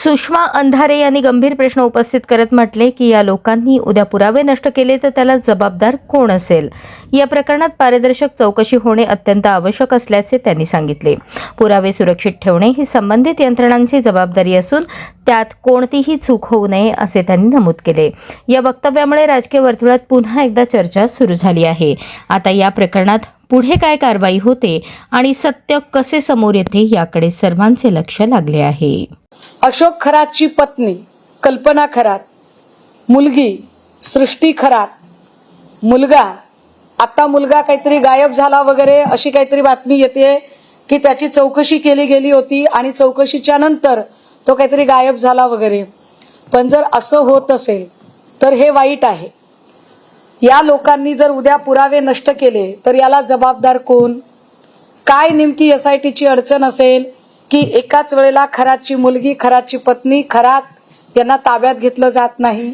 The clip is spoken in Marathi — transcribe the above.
सुषमा अंधारे यांनी गंभीर प्रश्न उपस्थित करत म्हटले की या लोकांनी उद्या पुरावे नष्ट केले तर त्याला जबाबदार कोण असेल। या प्रकरणात पारदर्शक चौकशी होणे अत्यंत आवश्यक असल्याचे त्यांनी सांगितले। पुरावे सुरक्षित ठेवणे ही संबंधित यंत्रणांची जबाबदारी असून त्यात कोणतीही चूक होऊ नये असे त्यांनी नमूद केले। या वक्तव्यामुळे राजकीय वर्तुळात पुन्हा एकदा चर्चा सुरू झाली आहे। आता या प्रकरणात पुढे काय कारवाई होते आणि सत्य कसे समोर येते याकडे सर्वांचे लक्ष लागले आहे। अशोक खरातची पत्नी कल्पना खरात, मुलगी सृष्टी खरात, मुलगा काहीतरी गायब झाला वगैरे अशी काहीतरी बातमी येते की त्याची चौकशी केली गेली होती आणि चौकशीच्या नंतर तो काहीतरी गायब झाला वगैरे। पण जर असं होत असेल तर हे वाईट आहे। या लोकांनी जर उद्या पुरावे नष्ट केले तर याला जबाबदार कोण? काय नेमकी SITची अडचण असेल की एकाच वेळेला खरातची मुलगी, खरातची पत्नी, खरात यांना ताब्यात घेतलं जात नाही?